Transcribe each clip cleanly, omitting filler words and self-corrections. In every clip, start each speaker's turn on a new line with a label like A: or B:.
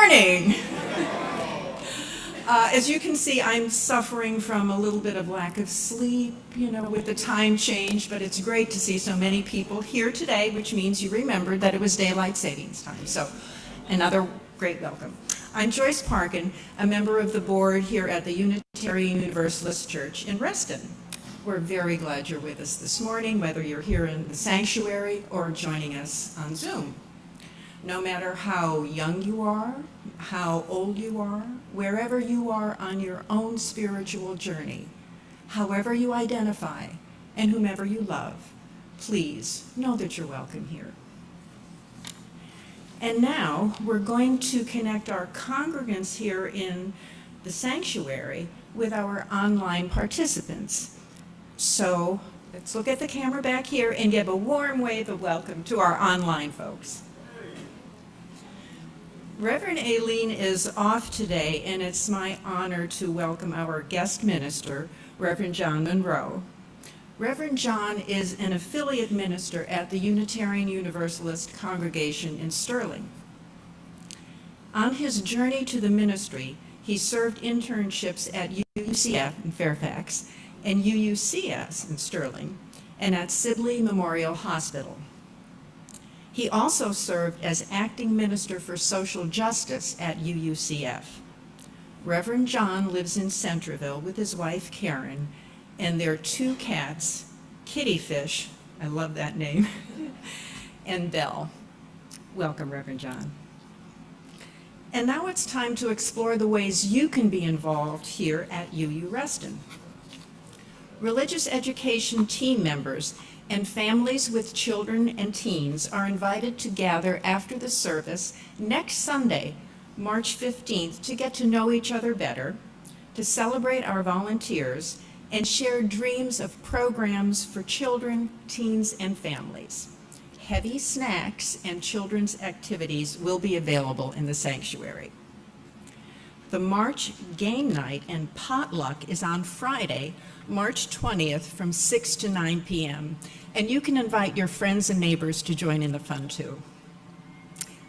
A: morning. As you can see, I'm suffering from a little bit of lack of sleep, with the time change, but it's great to see so many people here today, which means you remembered that it was daylight savings time. So another great welcome. I'm Joyce Parkin, a member of the board here at the Unitarian Universalist Church in Reston. We're very glad you're with us this morning, whether you're here in the sanctuary or joining us on Zoom. No matter how young you are, how old you are, wherever you are on your own spiritual journey, however you identify, and whomever you love, please know that you're welcome here. And now we're going to connect our congregants here in the sanctuary with our online participants. So let's look at the camera back here and give a warm wave of welcome to our online folks. Reverend Aileen is off today, and it's my honor to welcome our guest minister, Reverend John Monroe. Reverend John is an affiliate minister at the Unitarian Universalist congregation in Sterling. On his journey to the ministry, he served internships at UCF in Fairfax and UUCS in Sterling and at Sibley Memorial Hospital. He also served as acting minister for social justice at UUCF. Reverend John lives in Centerville with his wife Karen and their two cats, Kitty Fish, I love that name, and Belle. Welcome, Reverend John. And now it's time to explore the ways you can be involved here at UU Reston. Religious education team members and families with children and teens are invited to gather after the service next Sunday, March 15th, to get to know each other better, to celebrate our volunteers, and share dreams of programs for children, teens, and families. Heavy snacks and children's activities will be available in the sanctuary. The March game night and potluck is on Friday, March 20th from 6 to 9 p.m. And you can invite your friends and neighbors to join in the fun too.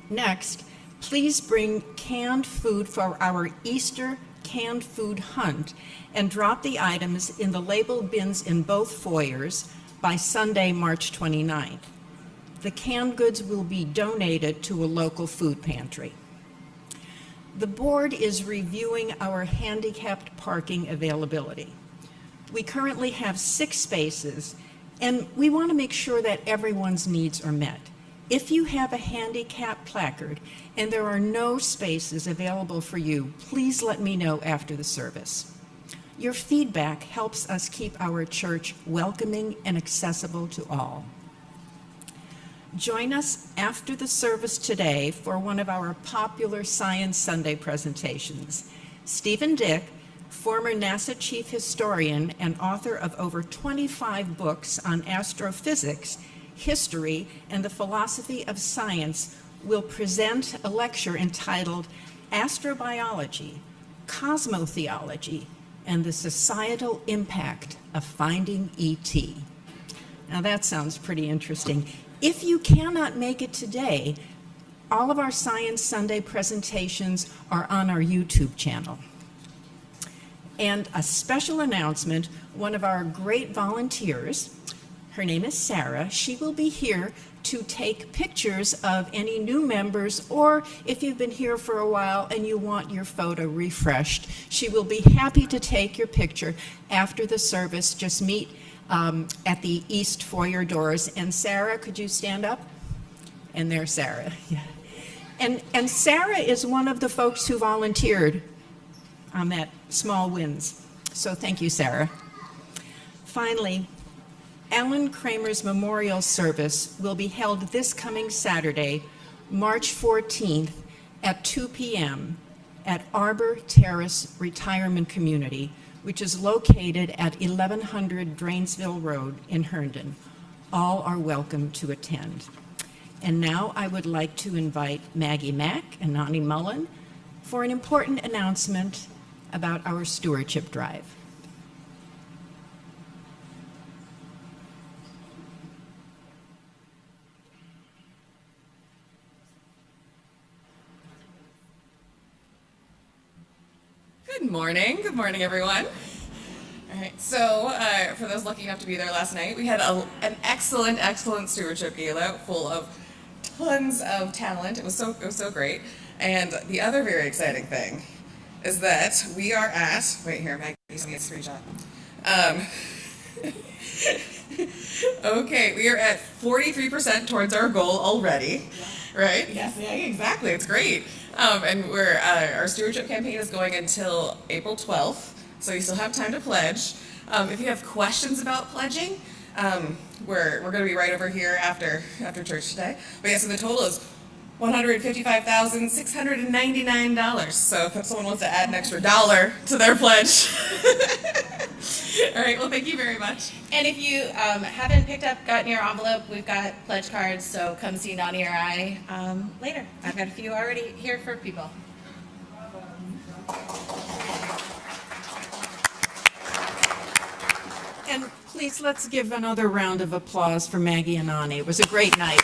A: Next, please bring canned food for our Easter canned food hunt and drop the items in the labeled bins in both foyers by Sunday, March 29th. The canned goods will be donated to a local food pantry. The board is reviewing our handicapped parking availability. We currently have 6 spaces, and we want to make sure that everyone's needs are met. If you have a handicap placard and there are no spaces available for you, please let me know after the service. Your feedback helps us keep our church welcoming and accessible to all. Join us after the service today for one of our popular Science Sunday presentations. Stephen Dick, former NASA chief historian and author of over 25 books on astrophysics, history, and the philosophy of science, will present a lecture entitled Astrobiology, Cosmotheology, and the Societal Impact of Finding ET. Now that sounds pretty interesting. If you cannot make it today, all of our Science Sunday presentations are on our YouTube channel. And a special announcement, one of our great volunteers, her name is Sarah, she will be here to take pictures of any new members, or if you've been here for a while and you want your photo refreshed, she will be happy to take your picture after the service. Just meet at the East foyer doors. And Sarah, could you stand up? And there's Sarah. Yeah. And Sarah is one of the folks who volunteered on that Small Wins. So thank you, Sarah. Finally, Alan Kramer's memorial service will be held this coming Saturday, March 14th at 2 p.m. at Arbor Terrace Retirement Community, which is located at 1100 Drainsville Road in Herndon. All are welcome to attend. And now I would like to invite Maggie Mack and Nani Mullen for an important announcement about our stewardship drive.
B: Good morning, everyone. All right, so for those lucky enough to be there last night, we had an excellent stewardship gala full of tons of talent. It was so great. And the other very exciting thing is that we are at, wait here, Maggie, give me a screenshot. Okay, we are at 43% towards our goal already, right? Yes, yeah, exactly, it's great. And our stewardship campaign is going until April 12th, so you still have time to pledge. If you have questions about pledging, we're going to be right over here after church today. But yeah, so the total is $155,699. So if someone wants to add an extra $1 to their pledge. All right, well, thank you very much.
C: And if you haven't gotten your envelope, we've got pledge cards, so come see Nani or I later. I've got a few already here for people.
A: And please, let's give another round of applause for Maggie and Nani. It was a great night.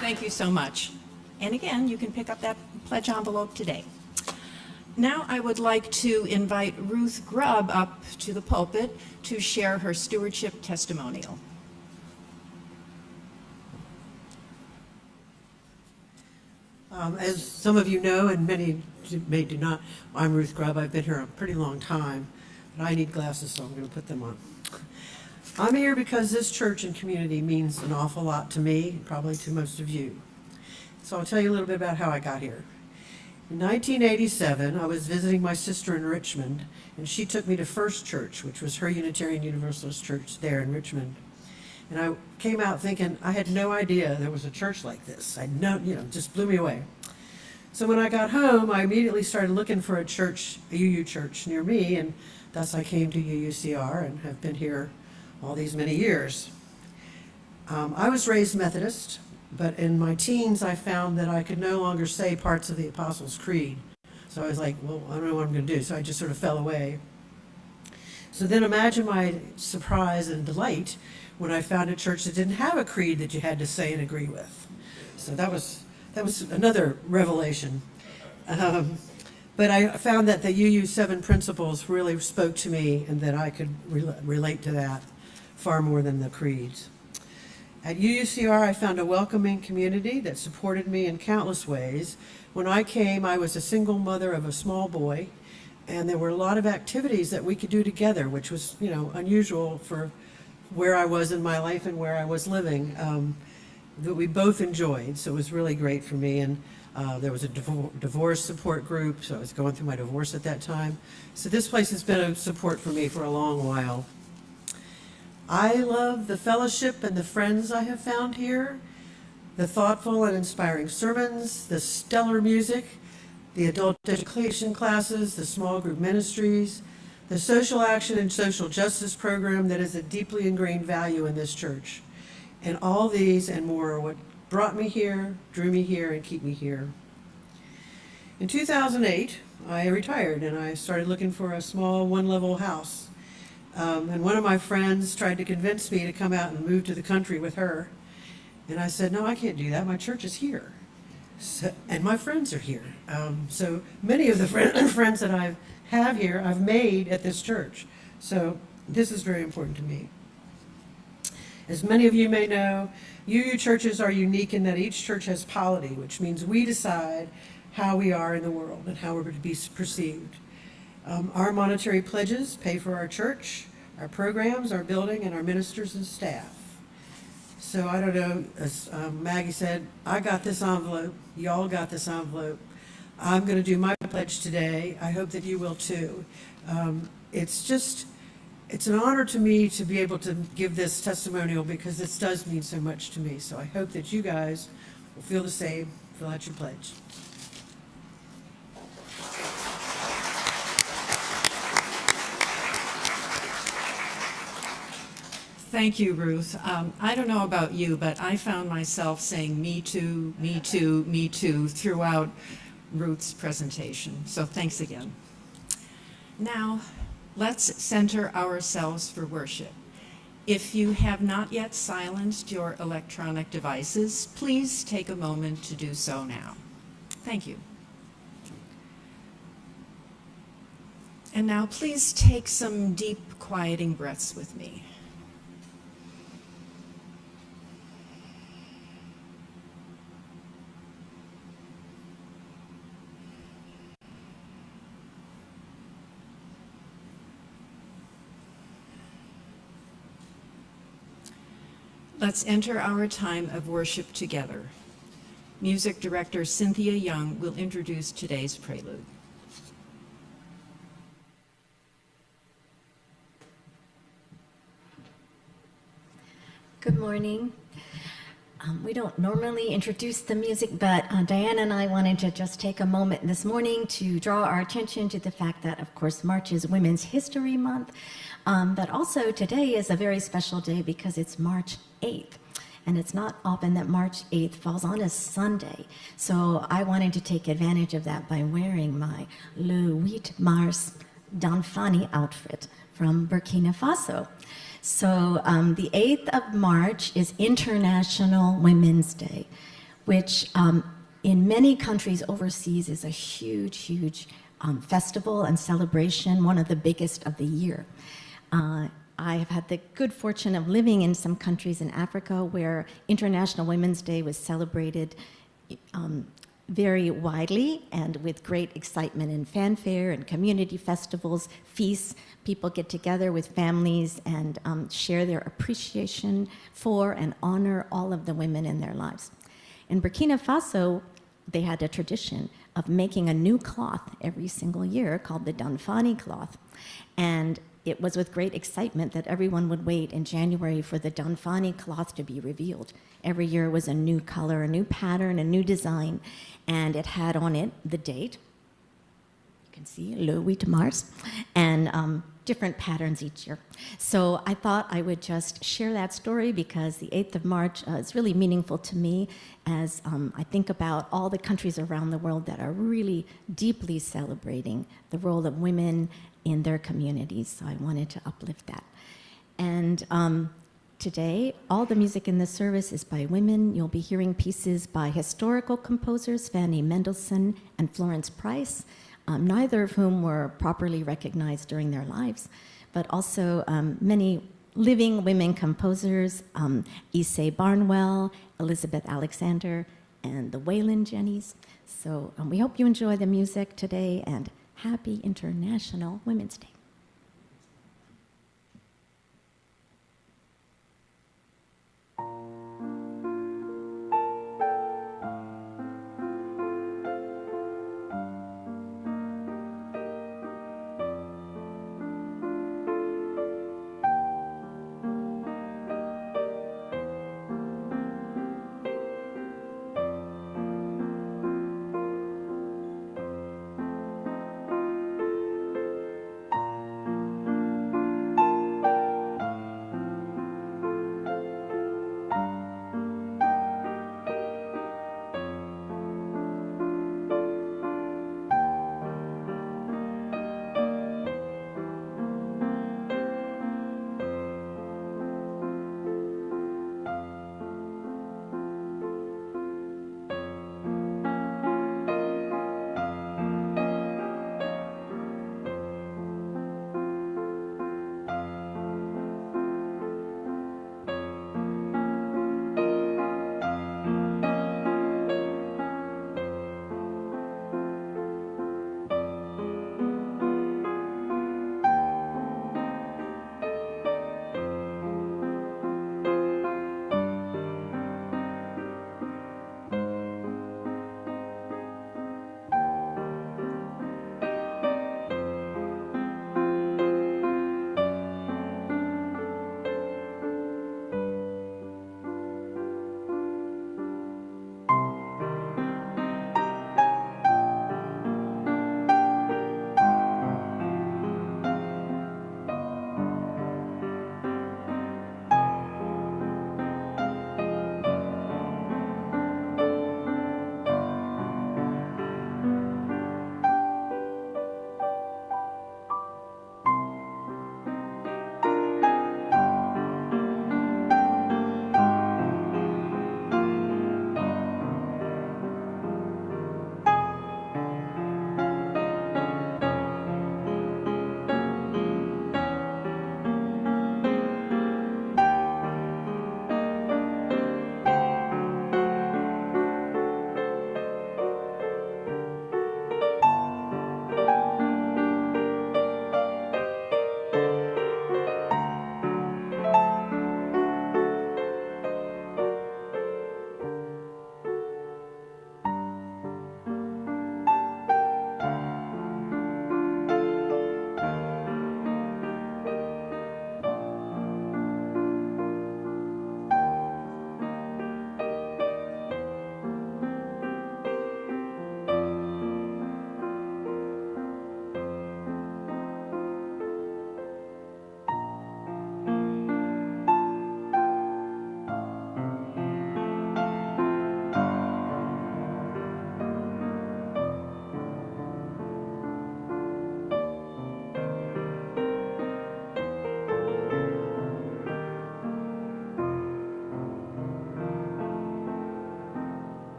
A: Thank you so much. And again, you can pick up that pledge envelope today. Now I would like to invite Ruth Grubb up to the pulpit to share her stewardship testimonial.
D: As some of you know, and many may do not, I'm Ruth Grubb. I've been here a pretty long time, but I need glasses, so I'm going to put them on. I'm here because this church and community means an awful lot to me, probably to most of you. So I'll tell you a little bit about how I got here. In 1987, I was visiting my sister in Richmond, and she took me to First Church, which was her Unitarian Universalist church there in Richmond. And I came out thinking I had no idea there was a church like this. Just blew me away. So when I got home, I immediately started looking for a UU church near me, and thus I came to UUCR and have been here all these many years. I was raised Methodist, but in my teens I found that I could no longer say parts of the Apostles' Creed. So I was like, well, I don't know what I'm going to do. So I just sort of fell away. So then imagine my surprise and delight when I found a church that didn't have a creed that you had to say and agree with. So that was another revelation. But I found that the UU 7 principles really spoke to me and that I could relate to that far more than the creeds. At UUCR, I found a welcoming community that supported me in countless ways. When I came, I was a single mother of a small boy, and there were a lot of activities that we could do together, which was, unusual for where I was in my life and where I was living, that we both enjoyed. So it was really great for me. And there was a divorce support group, so I was going through my divorce at that time. So this place has been a support for me for a long while. I love the fellowship and the friends I have found here, the thoughtful and inspiring sermons, the stellar music, the adult education classes, the small group ministries, the social action and social justice program that is a deeply ingrained value in this church. And all these and more are what brought me here, drew me here, and keep me here. In 2008, I retired and I started looking for a small one-level house. And one of my friends tried to convince me to come out and move to the country with her. And I said, no, I can't do that. My church is here. And my friends are here. So many of the friends that I have here, I've made at this church. So this is very important to me. As many of you may know, UU churches are unique in that each church has polity, which means we decide how we are in the world and how we're to be perceived. Our monetary pledges pay for our church, our programs, our building, and our ministers and staff. So I don't know, as Maggie said, I got this envelope, y'all got this envelope. I'm going to do my pledge today. I hope that you will too. It's an honor to me to be able to give this testimonial because this does mean so much to me. So I hope that you guys will feel the same, fill out your pledge.
A: Thank you, Ruth. I don't know about you, but I found myself saying me too, me too, me too throughout Ruth's presentation. So thanks again. Now, let's center ourselves for worship. If you have not yet silenced your electronic devices, please take a moment to do so now. Thank you. And now please take some deep, quieting breaths with me. Let's enter our time of worship together. Music director Cynthia Young will introduce today's prelude.
E: Good morning. We don't normally introduce the music, but Diane and I wanted to just take a moment this morning to draw our attention to the fact that, of course, March is Women's History Month, but also today is a very special day because it's March 8th. And it's not often that March 8th falls on a Sunday. So I wanted to take advantage of that by wearing my Le 8 Mars Danfani outfit from Burkina Faso. So the 8th of March is International Women's Day, which in many countries overseas is a huge, huge festival and celebration, one of the biggest of the year. I have had the good fortune of living in some countries in Africa where International Women's Day was celebrated very widely and with great excitement and fanfare and community festivals, feasts. People get together with families and share their appreciation for and honor all of the women in their lives. In Burkina Faso, they had a tradition of making a new cloth every single year called the Danfani cloth. And it was with great excitement that everyone would wait in January for the Danfani cloth to be revealed. Every year was a new color, a new pattern, a new design, and it had on it the date. You can see Le 8 Mars, and different patterns each year. So I thought I would just share that story because the 8th of March is really meaningful to me as I think about all the countries around the world that are really deeply celebrating the role of women in their communities. So I wanted to uplift that. And today, all the music in this service is by women. You'll be hearing pieces by historical composers, Fanny Mendelssohn and Florence Price, neither of whom were properly recognized during their lives, but also many living women composers, Issei Barnwell, Elizabeth Alexander, and the Wayland Jennies. So we hope you enjoy the music today, and happy International Women's Day.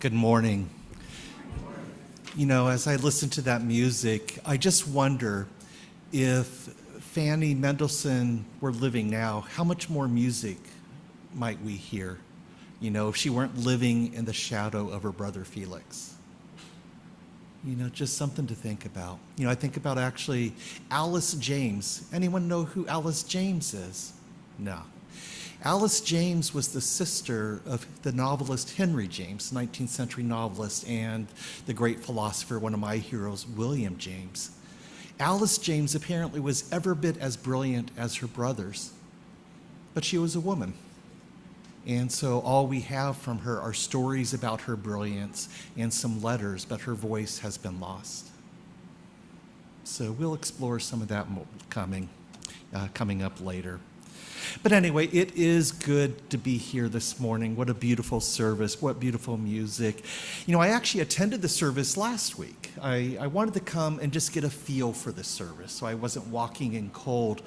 F: Good morning. You know, as I listen to that music, I just wonder if Fanny Mendelssohn were living now, how much more music might we hear? You know, if she weren't living in the shadow of her brother Felix. You know, just something to think about. You know, I think about actually Alice James. Anyone know who Alice James is? No. Alice James was the sister of the novelist Henry James, 19th century novelist, and the great philosopher, one of my heroes, William James. Alice James apparently was every bit as brilliant as her brothers, but she was a woman. And so all we have from her are stories about her brilliance and some letters, but her voice has been lost. So we'll explore some of that coming up later. But anyway, it is good to be here this morning. What a beautiful service. What beautiful music. You know, I actually attended the service last week. I wanted to come and just get a feel for the service so I wasn't walking in cold.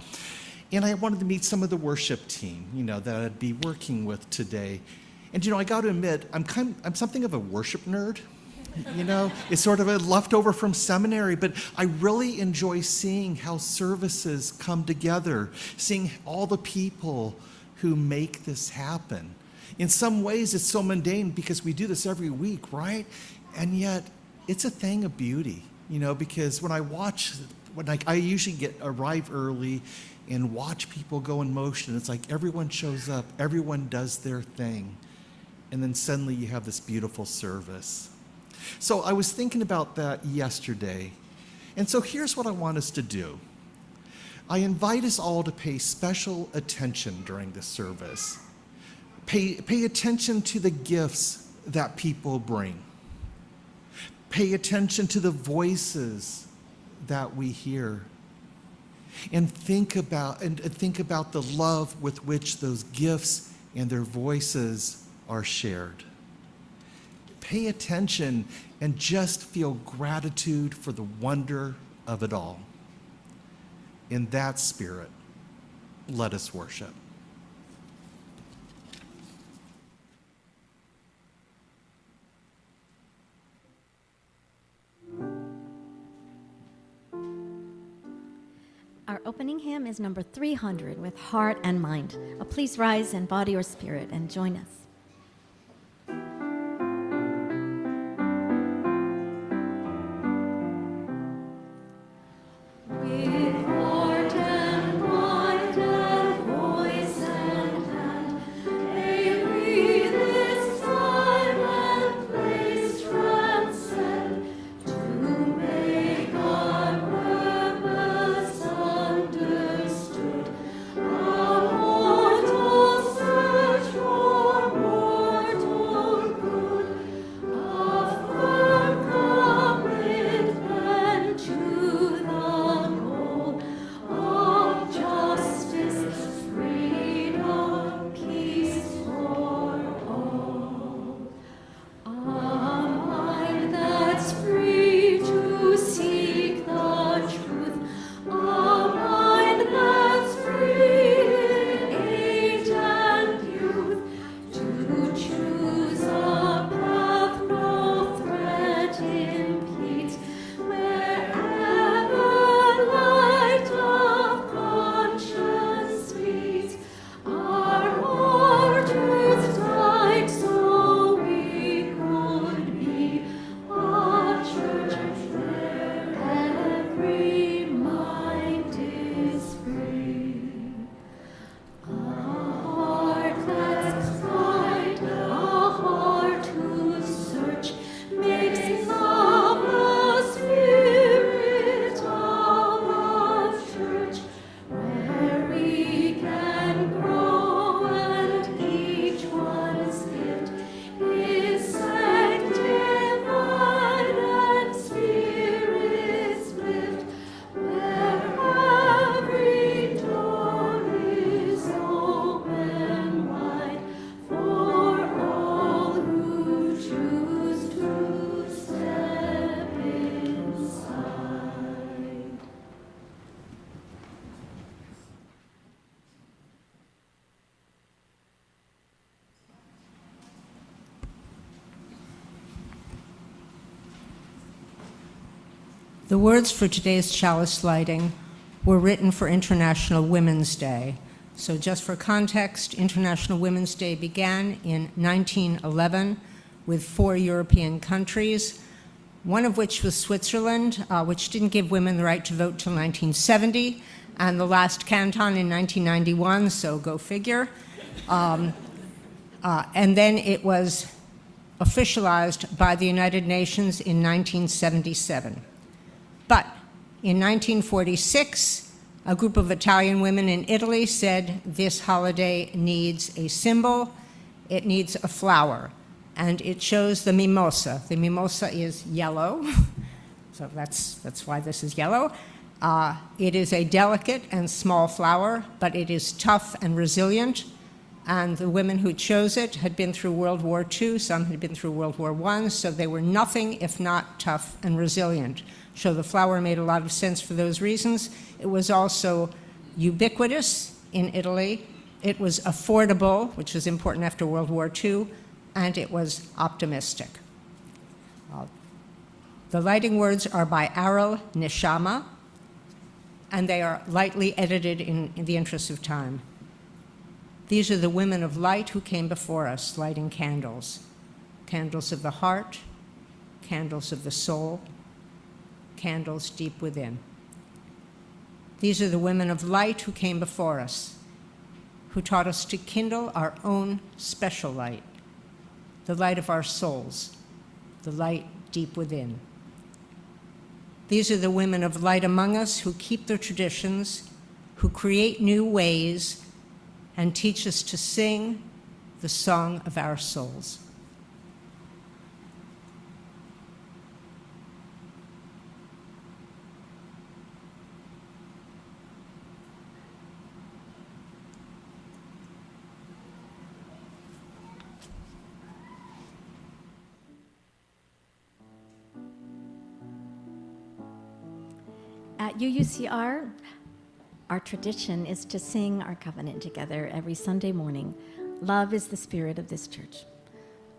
F: And I wanted to meet some of the worship team, you know, that I'd be working with today. And, you know, I got to admit, I'm something of a worship nerd. You know, it's sort of a leftover from seminary, but I really enjoy seeing how services come together, seeing all the people who make this happen. In some ways, it's so mundane because we do this every week, right? And yet, it's a thing of beauty, you know, because when I usually arrive early and watch people go in motion, it's like everyone shows up, everyone does their thing, and then suddenly you have this beautiful service. So I was thinking about that yesterday, and so here's what I want us to do. I invite us all to pay special attention during this service. Pay attention to the gifts that people bring. Pay attention to the voices that we hear. And think about the love with which those gifts and their voices are shared. Pay attention and just feel gratitude for the wonder of it all. In that spirit, let us worship.
E: Our opening hymn is number 300 with Heart and Mind. Please rise in body or spirit and join us.
G: Our mortal search for The words for today's chalice lighting were written for International Women's Day. So just for context, International Women's Day began in 1911 with 4 European countries, one of which was Switzerland, which didn't give women the right to vote till 1970, and the last canton in 1991, so go figure. And then it was officialized by the United Nations in 1977. But in 1946, a group of Italian women in Italy said this holiday needs a symbol, it needs a flower, and it chose the mimosa. The mimosa is yellow, so that's why this is yellow. It is a delicate and small flower, but it is tough and resilient, and the women who chose it had been through World War II, some had been through World War I, so they were nothing if not tough and resilient. So the flower made a lot of sense for those reasons. It was also ubiquitous in Italy. It was affordable, which was important after World War II, and it was optimistic. The lighting words are by Aral Nishama, and they are lightly edited in the interest of time. These are the women of light who came before us, lighting candles. Candles of the heart, candles of the soul, candles deep within. These are the women of light who came before us, who taught us to kindle our own special light, the light of our souls, the light deep within. These are the women of light among us who keep their traditions, who create new ways, and teach us to sing the song of our souls.
E: At UUCR, our tradition is to sing our covenant together every Sunday morning. Love is the spirit of this church.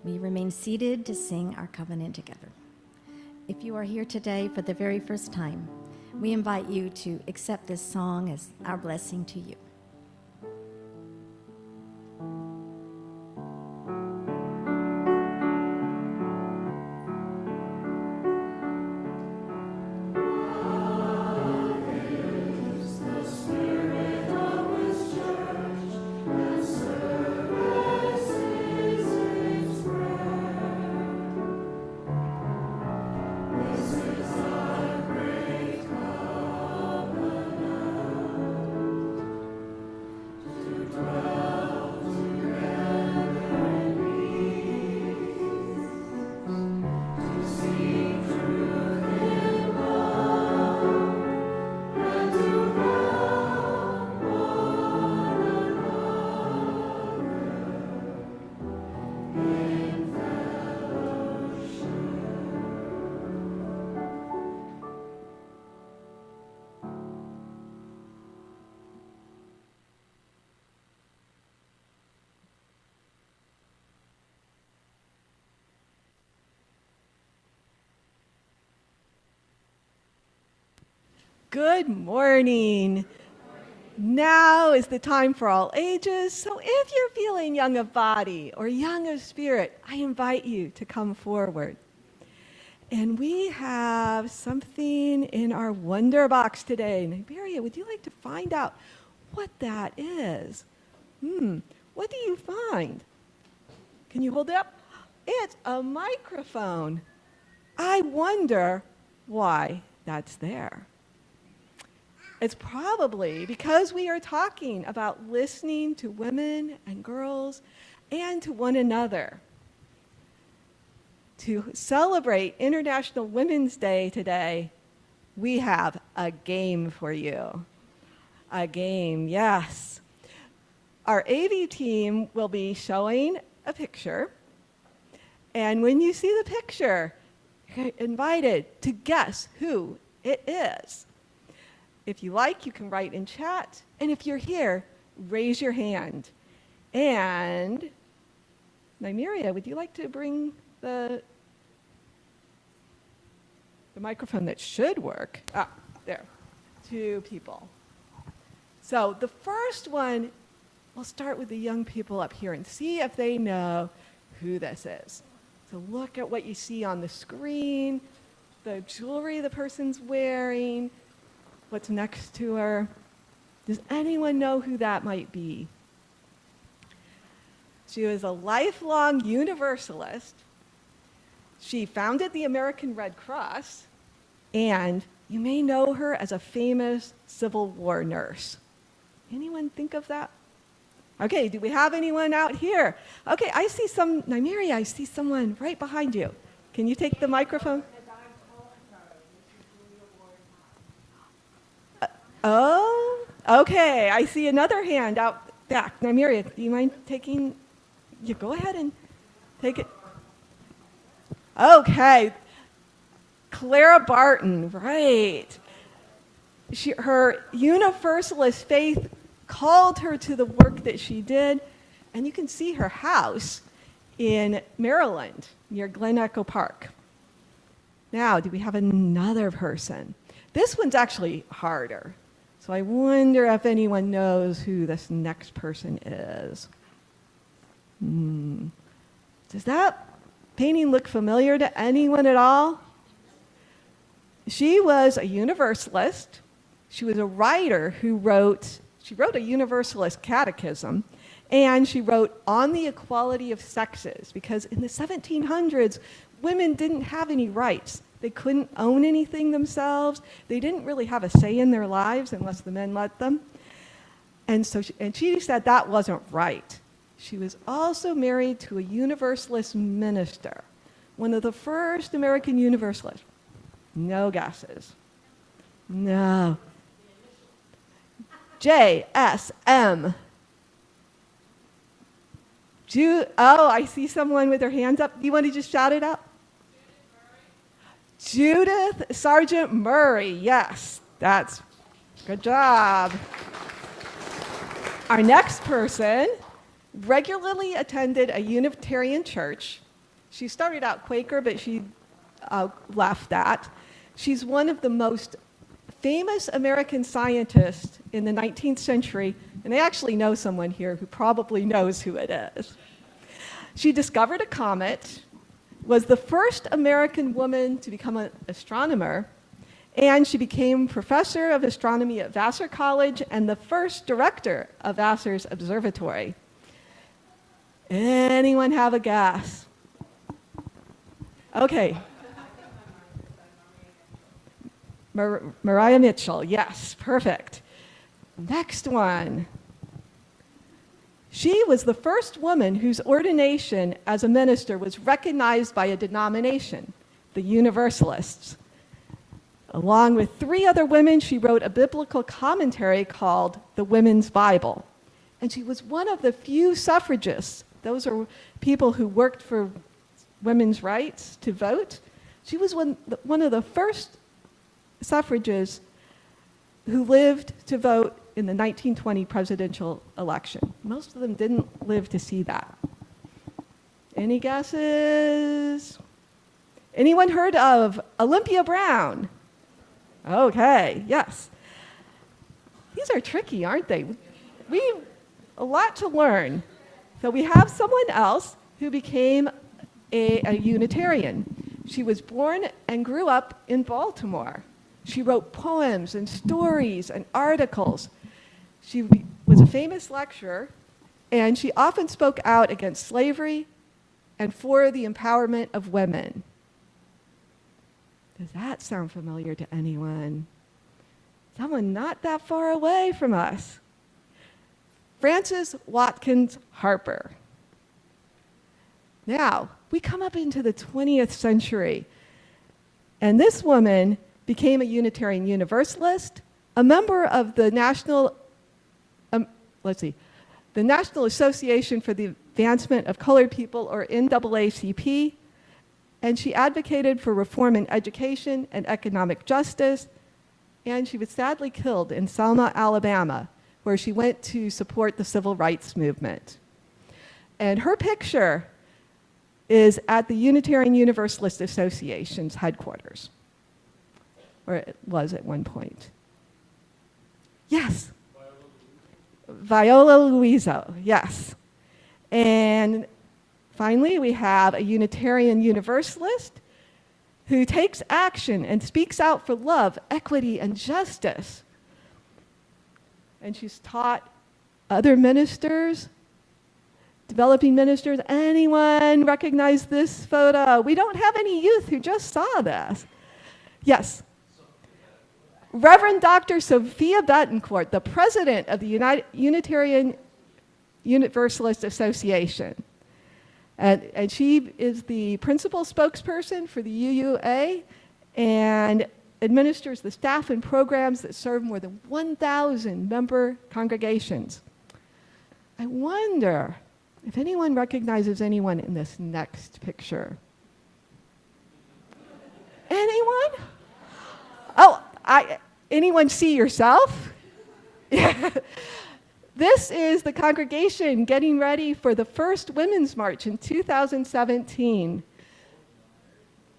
E: We remain seated to sing our covenant together. If you are here today for the very first time, we invite you to accept this song as our blessing to you.
H: Good morning. Now is the time for all ages, so if you're feeling young of body or young of spirit, I invite you to come forward. And we have something in our wonder box today. Nigeria, would you like to find out what that is? What do you find? Can you hold it up? It's a microphone. I wonder why that's there. It's probably because we are talking about listening to women and girls and to one another. To celebrate International Women's Day today, we have a game for you. A game, yes. Our Evie team will be showing a picture. And when you see the picture, you're invited to guess who it is. If you like, you can write in chat. And if you're here, raise your hand. And Nymeria, would you like to bring the the microphone that should work. Ah, there. 2 people. So the first one, we'll start with the young people up here and see if they know who this is. So look at what you see on the screen, the jewelry the person's wearing, what's next to her. Does anyone know who that might be? She was a lifelong universalist. She founded the American Red Cross, and you may know her as a famous Civil War nurse. Anyone think of that? Okay, do we have anyone out here? Okay, I see Niemi, I see someone right behind you. Can you take the microphone? Oh, okay, I see another hand out back. Niemi, do you mind taking, you go ahead and take it. Okay, Clara Barton, right. Her universalist faith called her to the work that she did, and you can see her house in Maryland near Glen Echo Park. Now, do we have another person? This one's actually harder, so I wonder if anyone knows who this next person is. Does that painting look familiar to anyone at all? She was a universalist. She was a writer who wrote a universalist catechism, and she wrote on the equality of sexes, because in the 1700s, women didn't have any rights. They couldn't own anything themselves. They didn't really have a say in their lives unless the men let them. And she said that wasn't right. She was also married to a Universalist minister, one of the first American Universalists. No guesses. No. JSM. Oh, I see someone with their hands up. Do you want to just shout it out? Judith Sargent Murray. Yes, that's good job. Our next person regularly attended a Unitarian church. She started out Quaker, but she left that. She's one of the most famous American scientists in the 19th century, and I actually know someone here who probably knows who it is. She discovered a comet, was the first American woman to become an astronomer, and she became professor of astronomy at Vassar College and the first director of Vassar's observatory. Anyone have a guess? Okay. Mariah Mitchell, yes, perfect. Next one. She was the first woman whose ordination as a minister was recognized by a denomination, the Universalists. Along with 3 other women, she wrote a biblical commentary called The Women's Bible. And she was one of the few suffragists. Those are people who worked for women's rights to vote. She was one of the first suffragists who lived to vote in the 1920 presidential election. Most of them didn't live to see that. Any guesses? Anyone heard of Olympia Brown? Okay, yes. These are tricky, aren't they? We've a lot to learn. So we have someone else who became a Unitarian. She was born and grew up in Baltimore. She wrote poems and stories and articles. She was a famous lecturer, and she often spoke out against slavery and for the empowerment of women. Does that sound familiar to anyone? Someone not that far away from us. Frances Watkins Harper. Now, we come up into the 20th century, and this woman became a Unitarian Universalist, a member of the National Association for the Advancement of Colored People, or NAACP, and she advocated for reform in education and economic justice, and she was sadly killed in Selma, Alabama, where she went to support the civil rights movement. And her picture is at the Unitarian Universalist Association's headquarters. or it was at one point. Yes. Viola Luiso, yes. And finally, we have a Unitarian Universalist who takes action and speaks out for love, equity, and justice. And she's taught other ministers, developing ministers. Anyone recognize this photo? We don't have any youth who just saw this. Yes. Reverend Dr. Sophia Betancourt, the president of the Unitarian Universalist Association. And she is the principal spokesperson for the UUA and administers the staff and programs that serve more than 1,000 member congregations. I wonder if anyone recognizes anyone in this next picture. Anyone? Oh, anyone see yourself? This is the congregation getting ready for the first Women's March in 2017.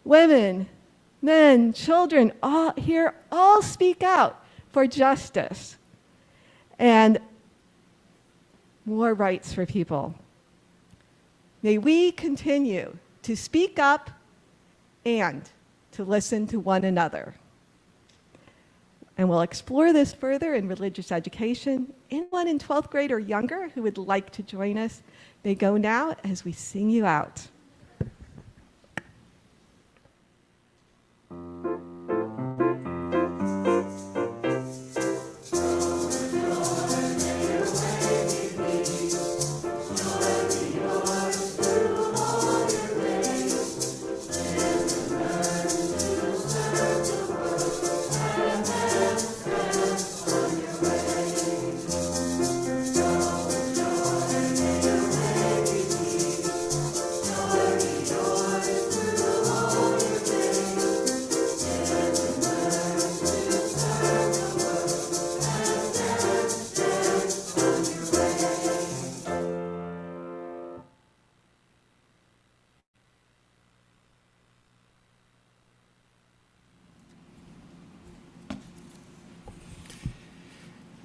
H: Women, men, children, all speak out for justice and more rights for people. May we continue to speak up and to listen to one another. And we'll explore this further in religious education. Anyone in 12th grade or younger who would like to join us may go now as we sing you out.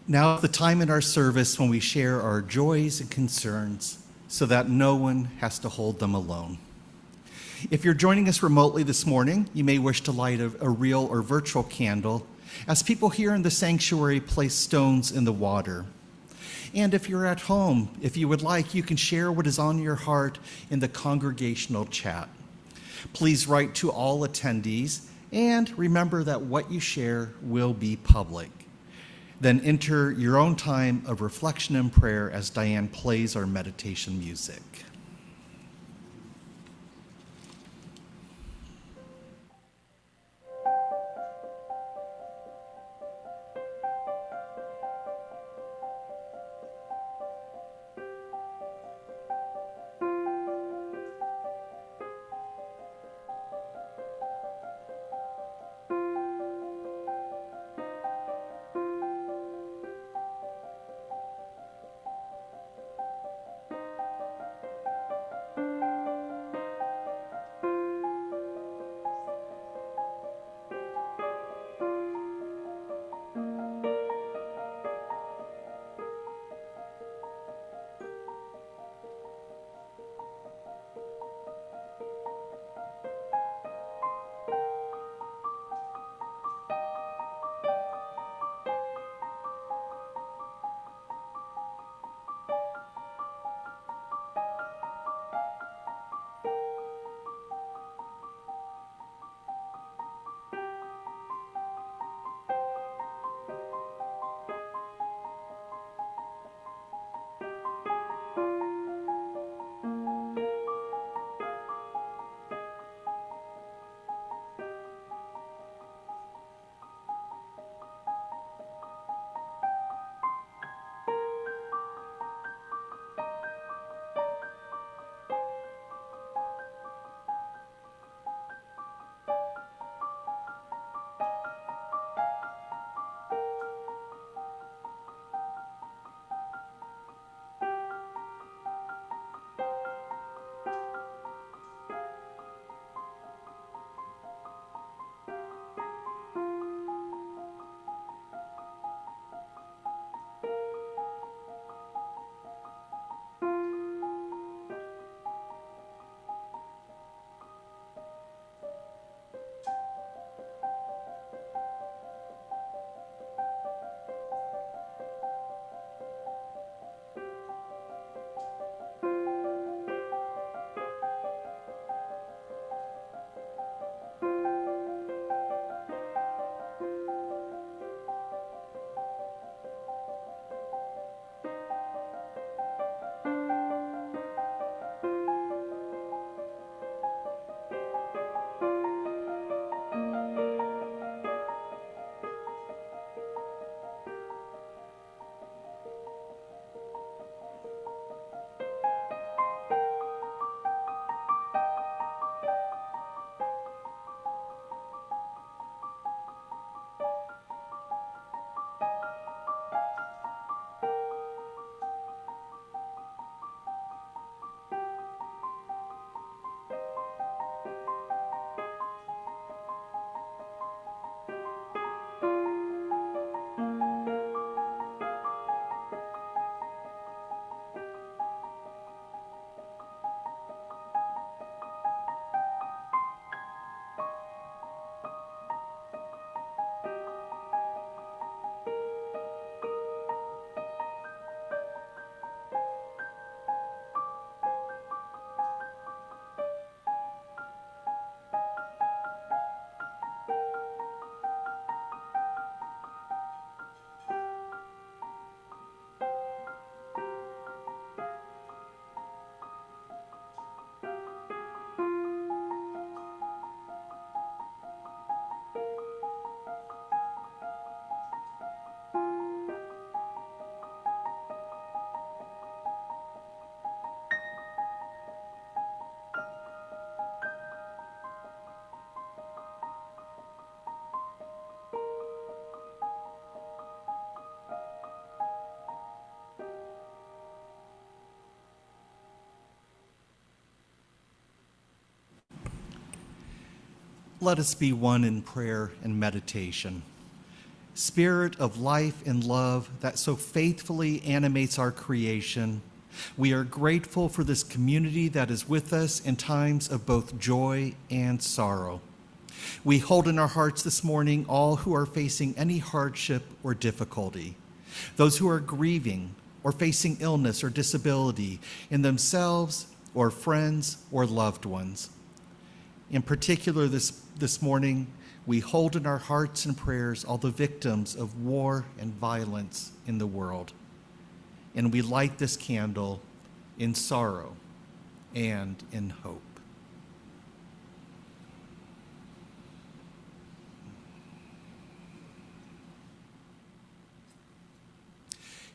F: Now is the time in our service when we share our joys and concerns so that no one has to hold them alone. If you're joining us remotely this morning, you may wish to light a real or virtual candle as people here in the sanctuary place stones in the water. And if you're at home, if you would like, you can share what is on your heart in the congregational chat. Please write to all attendees and remember that what you share will be public. Then enter your own time of reflection and prayer as Diane plays our meditation music. Let us be one in prayer and meditation. Spirit of life and love that so faithfully animates our creation, we are grateful for this community that is with us in times of both joy and sorrow. We hold in our hearts this morning all who are facing any hardship or difficulty, those who are grieving or facing illness or disability in themselves or friends or loved ones. In particular, this morning, we hold in our hearts and prayers all the victims of war and violence in the world. And we light this candle in sorrow and in hope.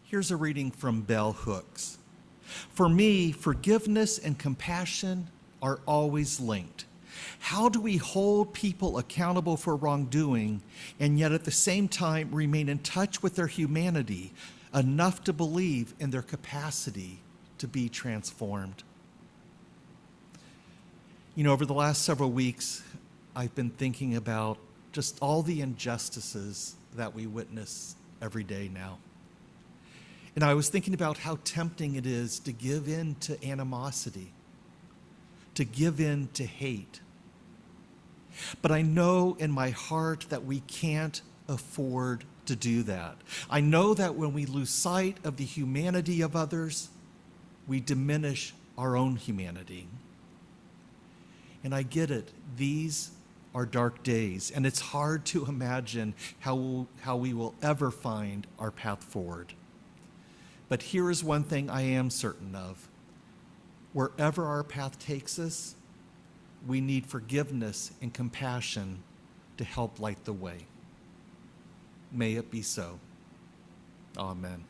F: Here's a reading from Bell Hooks. For me, forgiveness and compassion are always linked. How do we hold people accountable for wrongdoing and yet at the same time remain in touch with their humanity enough to believe in their capacity to be transformed? You know, over the last several weeks, I've been thinking about just all the injustices that we witness every day now. And I was thinking about how tempting it is to give in to animosity, to give in to hate. But I know in my heart that we can't afford to do that. I know that when we lose sight of the humanity of others, we diminish our own humanity. And I get it. These are dark days, and it's hard to imagine how we will ever find our path forward. But here is one thing I am certain of. Wherever our path takes us, we need forgiveness and compassion to help light the way. May it be so. Amen.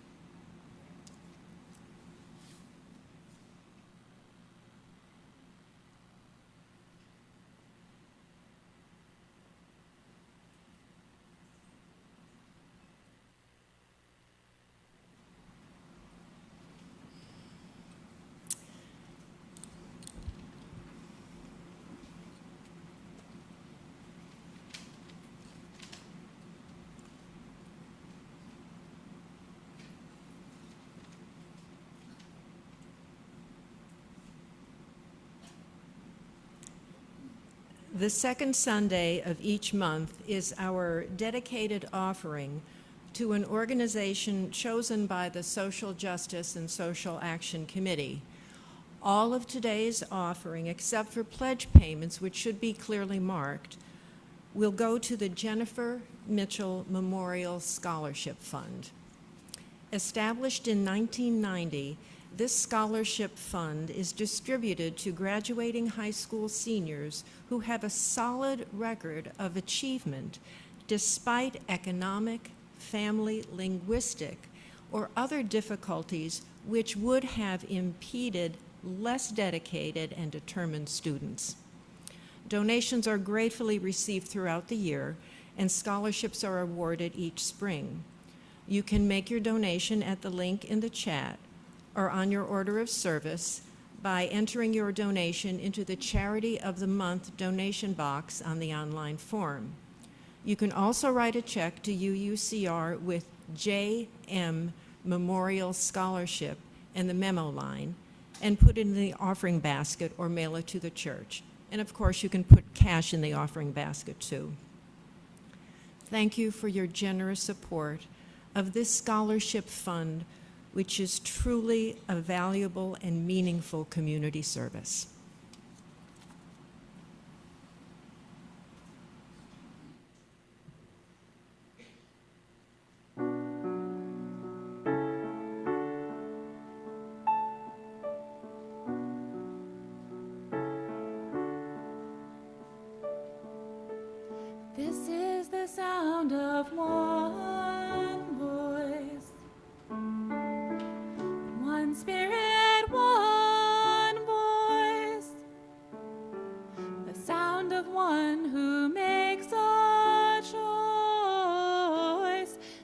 A: The second Sunday of each month is our dedicated offering to an organization chosen by the Social Justice and Social Action Committee. All of today's offering, except for pledge payments, which should be clearly marked, will go to the Jennifer Mitchell Memorial Scholarship Fund. Established in 1990, this scholarship fund is distributed to graduating high school seniors who have a solid record of achievement despite economic, family, linguistic, or other difficulties which would have impeded less dedicated and determined students. Donations are gratefully received throughout the year, and scholarships are awarded each spring. You can make your donation at the link in the chat or on your order of service by entering your donation into the Charity of the Month donation box on the online form. You can also write a check to UUCR with JM Memorial Scholarship and the memo line and put it in the offering basket or mail it to the church. And of course, you can put cash in the offering basket too. Thank you for your generous support of this scholarship fund, which is truly a valuable and meaningful community service.
I: This is the sound of one voice, one spirit, one voice, the sound of one who makes a choice.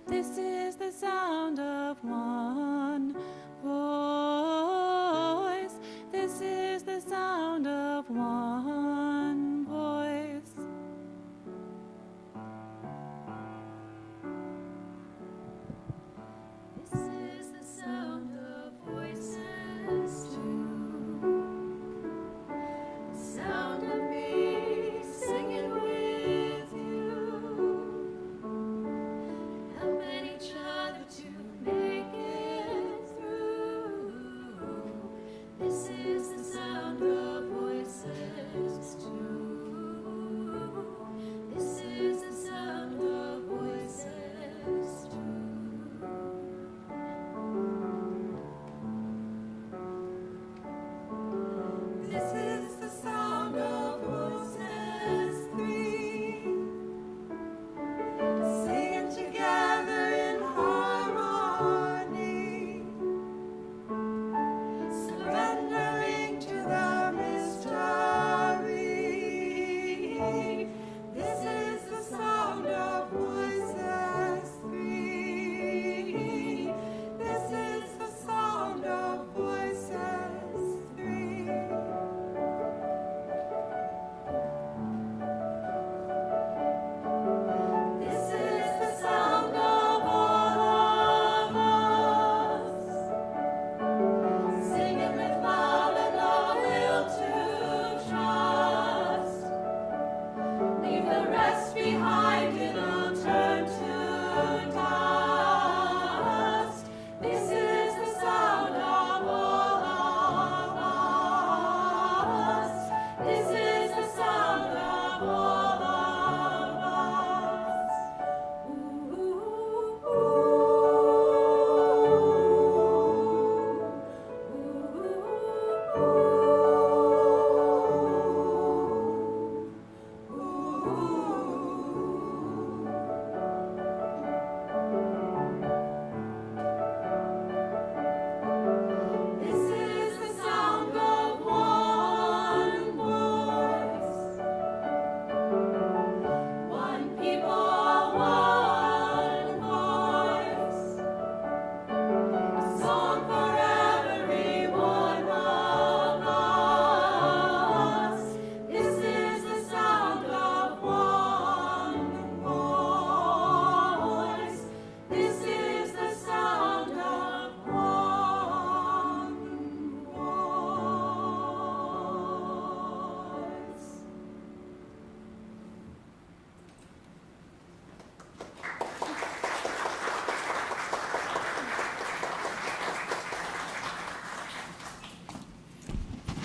I: This is the sound of one voice. This is the sound of one voice.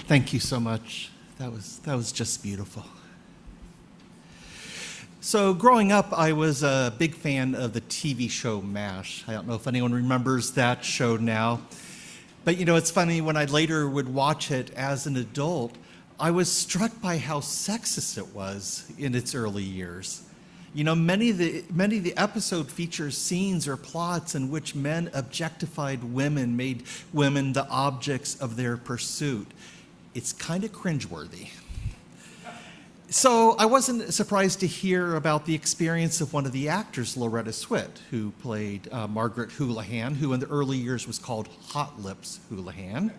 F: Thank you so much. That was just beautiful. So growing up, I was a big fan of the TV show MASH. I don't know if anyone remembers that show now. But it's funny, when I later would watch it as an adult, I was struck by how sexist it was in its early years. Many of the episode features scenes or plots in which men objectified women, made women the objects of their pursuit. It's kind of cringeworthy. So I wasn't surprised to hear about the experience of one of the actors, Loretta Swit, who played Margaret Houlihan, who in the early years was called Hot Lips Houlihan.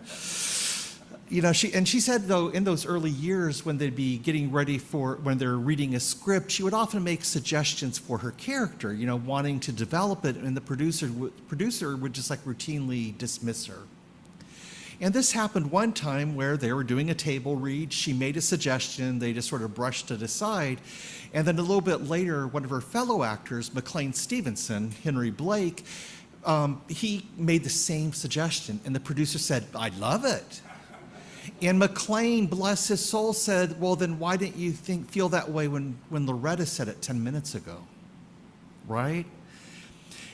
F: She said, though, in those early years when they'd be getting ready when they're reading a script, she would often make suggestions for her character, wanting to develop it, and the producer would just routinely dismiss her. And this happened one time where they were doing a table read. She made a suggestion. They just sort of brushed it aside. And then a little bit later, one of her fellow actors, McLean Stevenson, Henry Blake, he made the same suggestion. And the producer said, "I love it." And McLean, bless his soul, said, "Well, then why didn't you feel that way when Loretta said it 10 minutes ago?" Right?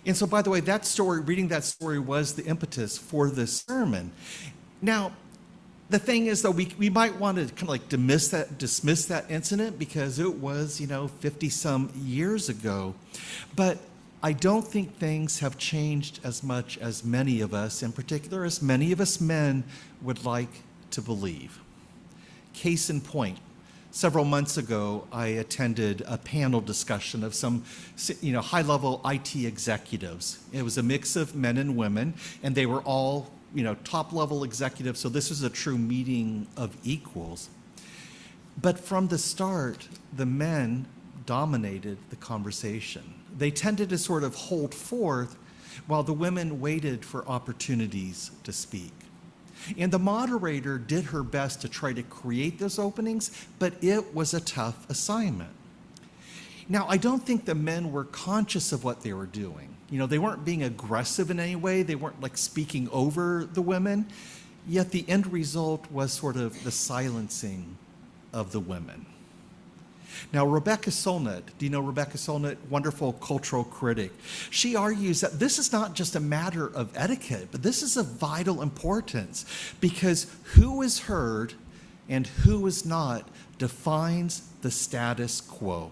F: And so, by the way, reading that story was the impetus for this sermon. Now, the thing is, though, we might want to kind of dismiss that incident because it was, 50-some years ago. But I don't think things have changed as much as many of us, in particular, as many of us men would like to believe. Case in point. Several months ago, I attended a panel discussion of some, high-level IT executives. It was a mix of men and women, and they were all, top-level executives, so this was a true meeting of equals. But from the start, the men dominated the conversation. They tended to sort of hold forth while the women waited for opportunities to speak. And the moderator did her best to try to create those openings, but it was a tough assignment. Now, I don't think the men were conscious of what they were doing. They weren't being aggressive in any way. They weren't speaking over the women. Yet the end result was sort of the silencing of the women. Now, Rebecca Solnit, do you know Rebecca Solnit? Wonderful cultural critic. She argues that this is not just a matter of etiquette, but this is of vital importance because who is heard and who is not defines the status quo.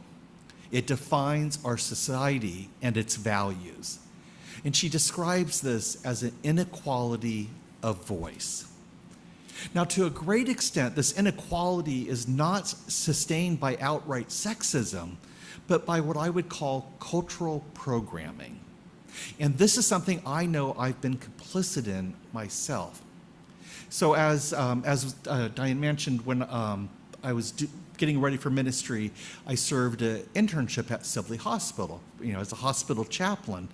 F: It defines our society and its values. And she describes this as an inequality of voice. Now, to a great extent, this inequality is not sustained by outright sexism, but by what I would call cultural programming. And this is something I know I've been complicit in myself. So as Diane mentioned, when I was getting ready for ministry, I served an internship at Sibley Hospital, as a hospital chaplain.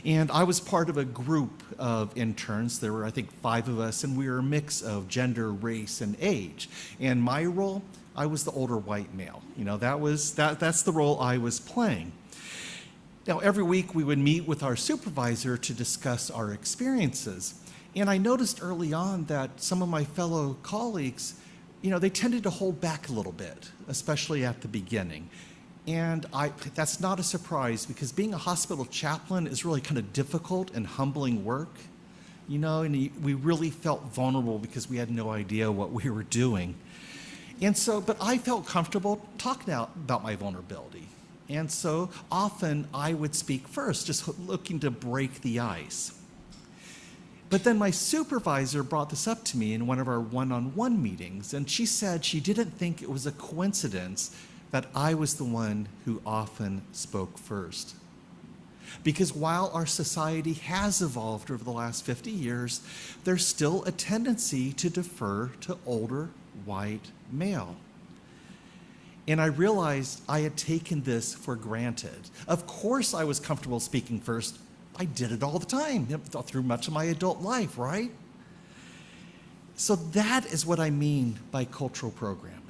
F: And I was part of a group of interns. There were, I think, 5 of us, and we were a mix of gender, race, and age. And my role, I was the older white male. That's the role I was playing. Now, every week we would meet with our supervisor to discuss our experiences. And I noticed early on that some of my fellow colleagues, they tended to hold back a little bit, especially at the beginning. And that's not a surprise because being a hospital chaplain is really kind of difficult and humbling work, and we really felt vulnerable because we had no idea what we were doing. And so, but I felt comfortable talking about my vulnerability. And so often I would speak first, just looking to break the ice. But then my supervisor brought this up to me in one of our one-on-one meetings, and she said she didn't think it was a coincidence that I was the one who often spoke first. Because while our society has evolved over the last 50 years, there's still a tendency to defer to older white male. And I realized I had taken this for granted. Of course I was comfortable speaking first. I did it all the time, through much of my adult life, right? So that is what I mean by cultural programming.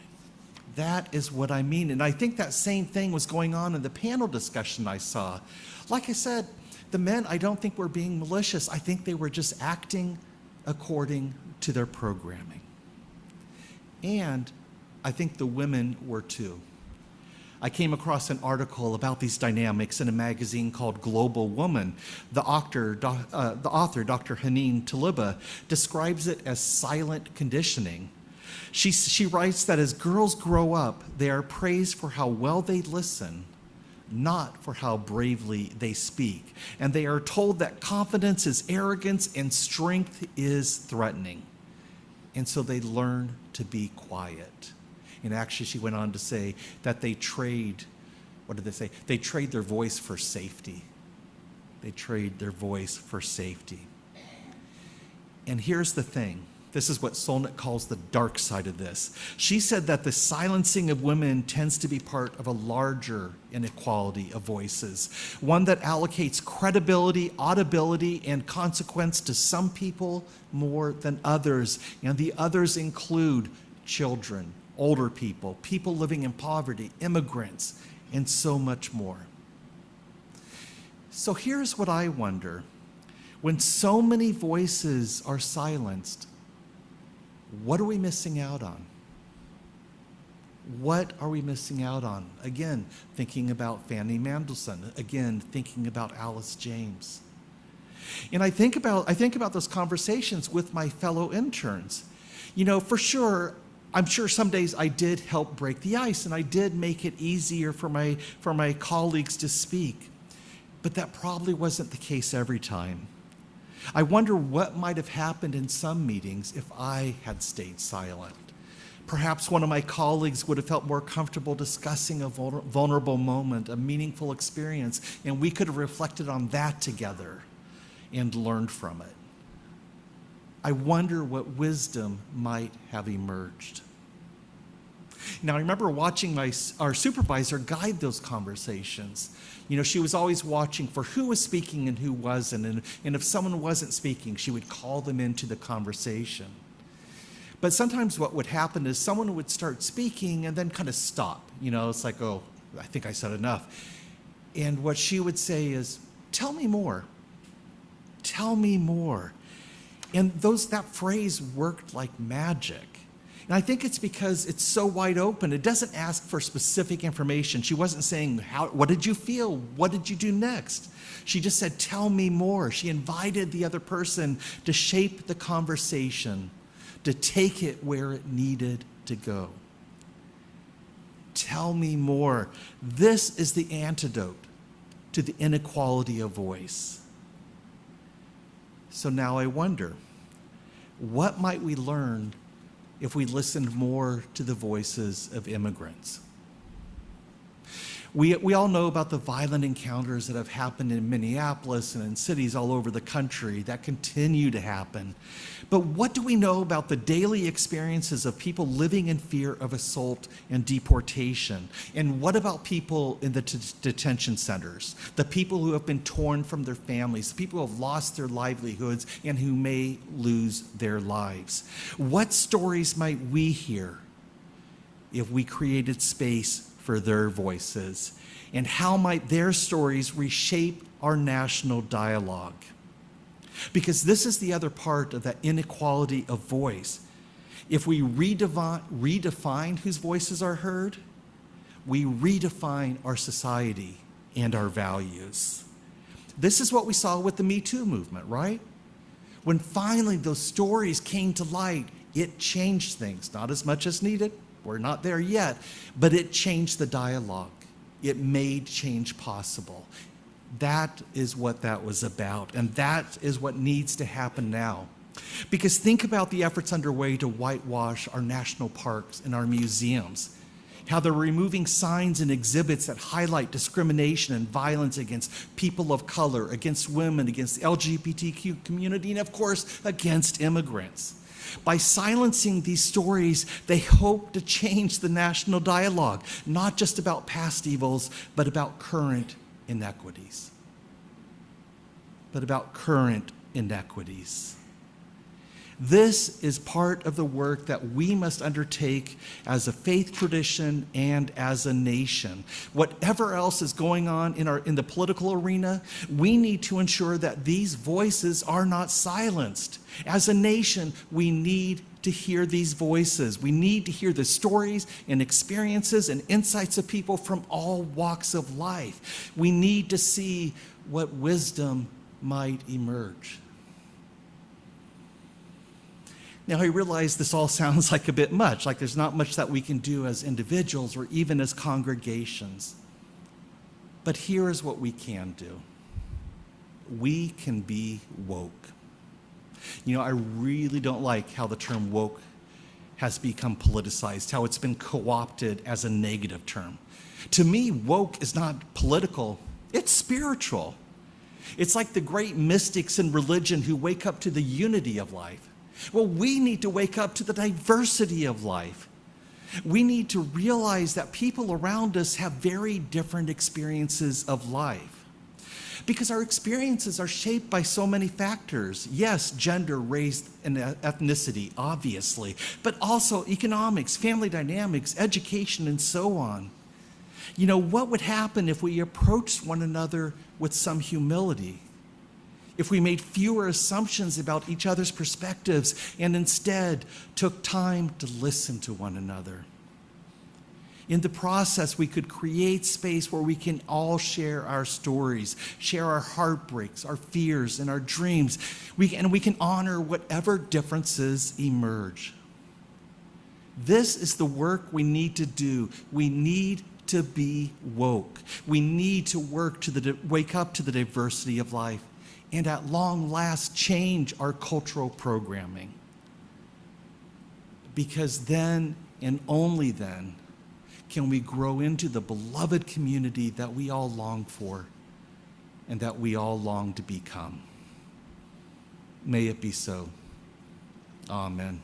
F: That is what I mean. And I think that same thing was going on in the panel discussion I saw. Like I said, the men, I don't think were being malicious. I think they were just acting according to their programming. And I think the women were too. I came across an article about these dynamics in a magazine called Global Woman. The author, Dr. Haneen Taliba, describes it as silent conditioning. She writes that as girls grow up, they are praised for how well they listen, not for how bravely they speak. And they are told that confidence is arrogance and strength is threatening. And so they learn to be quiet. And actually, she went on to say that they trade, what did they say? They trade their voice for safety. They trade their voice for safety. And here's the thing. This is what Solnit calls the dark side of this. She said that the silencing of women tends to be part of a larger inequality of voices, one that allocates credibility, audibility, and consequence to some people more than others. And the others include children, older people, people living in poverty, immigrants, and so much more. So here's what I wonder. When so many voices are silenced, what are we missing out on? What are we missing out on? Again, thinking about Fanny Mendelssohn. Again, thinking about Alice James. And I think about those conversations with my fellow interns. You know, for sure, I'm sure some days I did help break the ice and I did make it easier for my colleagues to speak. But that probably wasn't the case every time. I wonder what might have happened in some meetings if I had stayed silent. Perhaps one of my colleagues would have felt more comfortable discussing a vulnerable moment, a meaningful experience, and we could have reflected on that together and learned from it. I wonder what wisdom might have emerged. Now, I remember watching our supervisor guide those conversations. You know, she was always watching for who was speaking and who wasn't. And if someone wasn't speaking, she would call them into the conversation. But sometimes what would happen is someone would start speaking and then kind of stop. You know, it's like, oh, I think I said enough. And what she would say is, tell me more. Tell me more. And that phrase worked like magic. And I think it's because it's so wide open. It doesn't ask for specific information. She wasn't saying, what did you feel? What did you do next? She just said, tell me more. She invited the other person to shape the conversation, to take it where it needed to go. Tell me more. This is the antidote to the inequality of voice. So now I wonder, what might we learn if we listened more to the voices of immigrants? We all know about the violent encounters that have happened in Minneapolis and in cities all over the country that continue to happen. But what do we know about the daily experiences of people living in fear of assault and deportation? And what about people in the detention centers? The people who have been torn from their families, the people who have lost their livelihoods and who may lose their lives. What stories might we hear if we created space for their voices? And how might their stories reshape our national dialogue? Because this is the other part of that inequality of voice. If we redefine whose voices are heard, we redefine our society and our values. This is what we saw with the Me Too movement, right? When finally those stories came to light, it changed things, not as much as needed. We're not there yet, but it changed the dialogue. It made change possible. That is what that was about, and that is what needs to happen now. Because think about the efforts underway to whitewash our national parks and our museums, how they're removing signs and exhibits that highlight discrimination and violence against people of color, against women, against the LGBTQ community, and of course, against immigrants. By silencing these stories, they hope to change the national dialogue, not just about past evils, but about current inequities. This is part of the work that we must undertake as a faith tradition and as a nation. Whatever else is going on in the political arena, we need to ensure that these voices are not silenced. As a nation, we need to hear these voices. We need to hear the stories and experiences and insights of people from all walks of life. We need to see what wisdom might emerge. Now, I realize this all sounds like a bit much, like there's not much that we can do as individuals or even as congregations. But here is what we can do. We can be woke. You know, I really don't like how the term woke has become politicized, how it's been co-opted as a negative term. To me, woke is not political, it's spiritual. It's like the great mystics in religion who wake up to the unity of life. Well, we need to wake up to the diversity of life. We need to realize that people around us have very different experiences of life. Because our experiences are shaped by so many factors. Yes, gender, race, and ethnicity, obviously, but also economics, family dynamics, education, and so on. You know, what would happen if we approached one another with some humility? If we made fewer assumptions about each other's perspectives and instead took time to listen to one another. In the process, we could create space where we can all share our stories, share our heartbreaks, our fears, and our dreams. We can honor whatever differences emerge. This is the work we need to do. We need to be woke. We need to wake up to the diversity of life, and at long last change our cultural programming. Because then and only then can we grow into the beloved community that we all long for and that we all long to become. May it be so. Amen.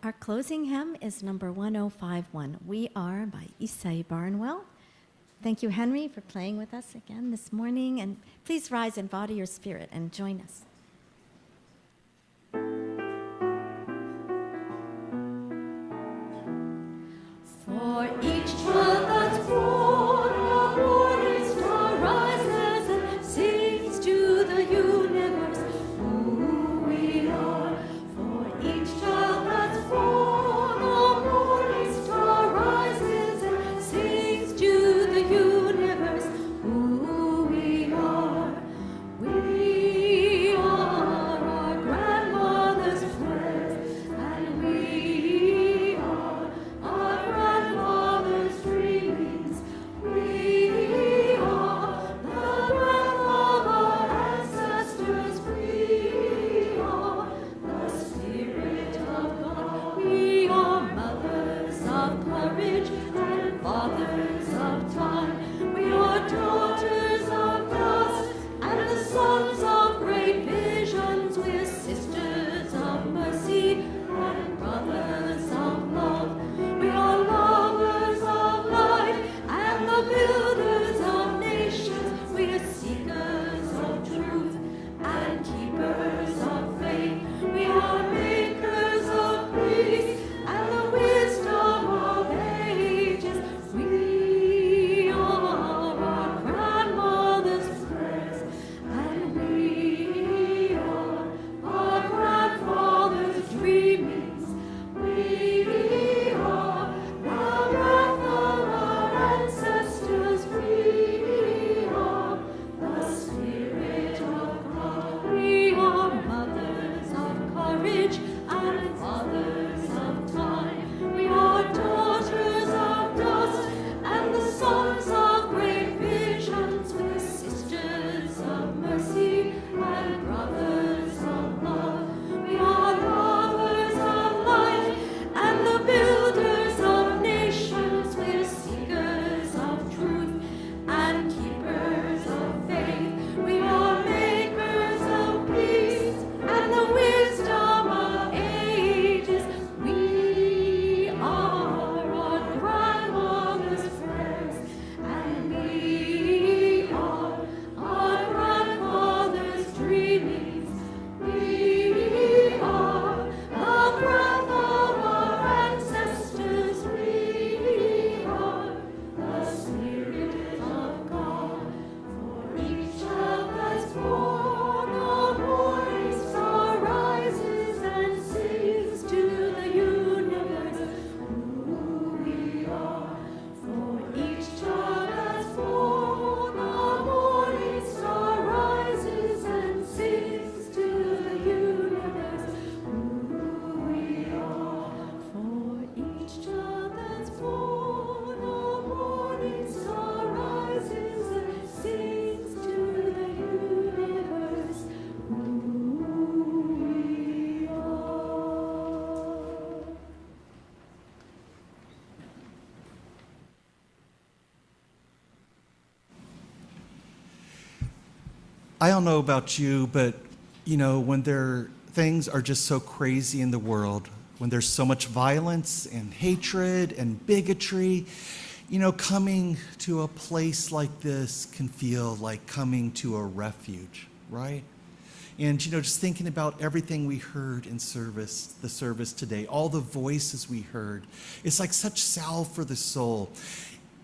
E: Our closing hymn is number 1051, We Are by Isai Barnwell. Thank you, Henry, for playing with us again this morning, and please rise in body or spirit and join us.
J: For each child that's born, a morning star rises and sings to the universe who we are. For each child that's born, a morning star rises and sings to the universe who we are. We
F: I don't know about you, but when things are just so crazy in the world, when there's so much violence and hatred and bigotry, coming to a place like this can feel like coming to a refuge, right? And, just thinking about everything we heard in the service today, all the voices we heard, it's like such salve for the soul.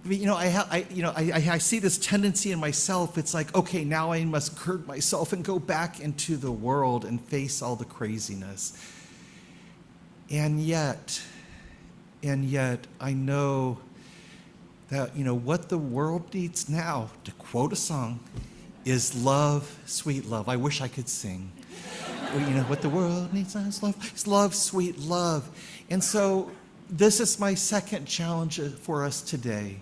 F: I see this tendency in myself. It's like, okay, now I must gird myself and go back into the world and face all the craziness. And yet, I know that, what the world needs now, to quote a song, is love, sweet love. I wish I could sing. What the world needs now is love, sweet love. And so this is my second challenge for us today,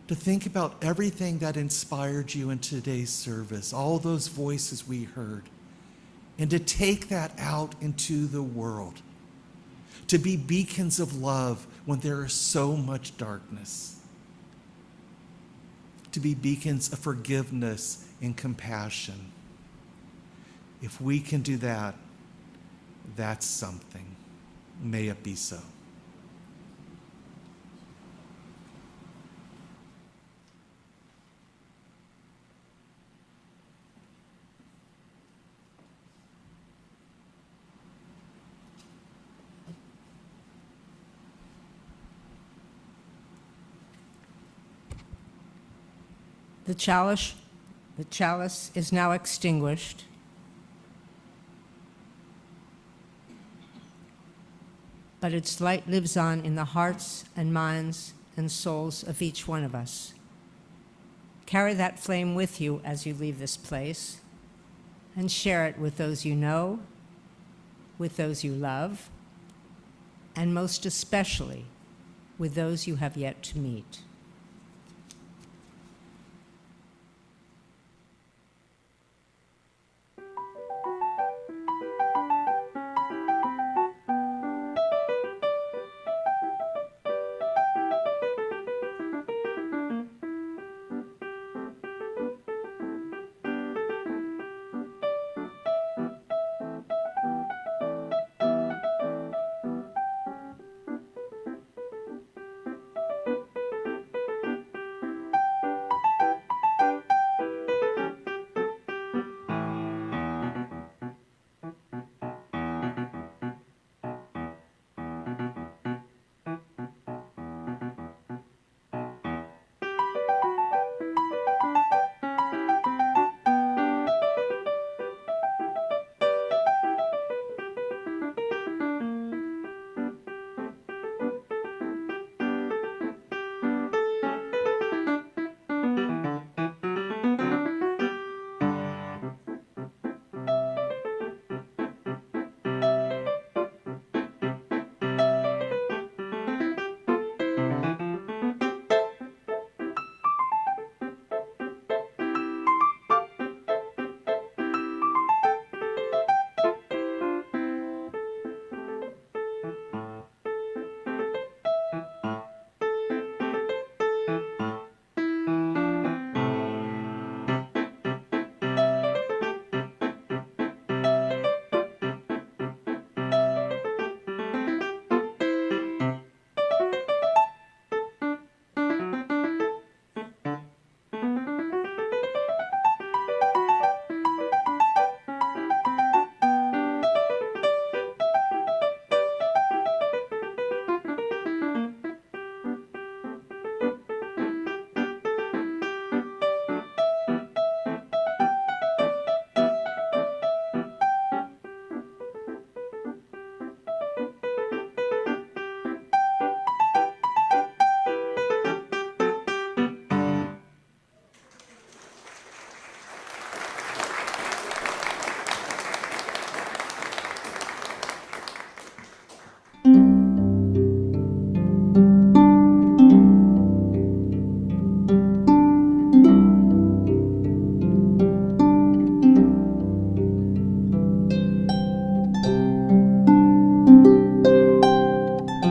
F: to think about everything that inspired you in today's service, all those voices we heard, and to take that out into the world, to be beacons of love when there is so much darkness, to be beacons of forgiveness and compassion. If we can do that, that's something. May it be so.
G: The chalice is now extinguished. But its light lives on in the hearts and minds and souls of each one of us. Carry that flame with you as you leave this place, and share it with those you know, with those you love, and most especially with those you have yet to meet.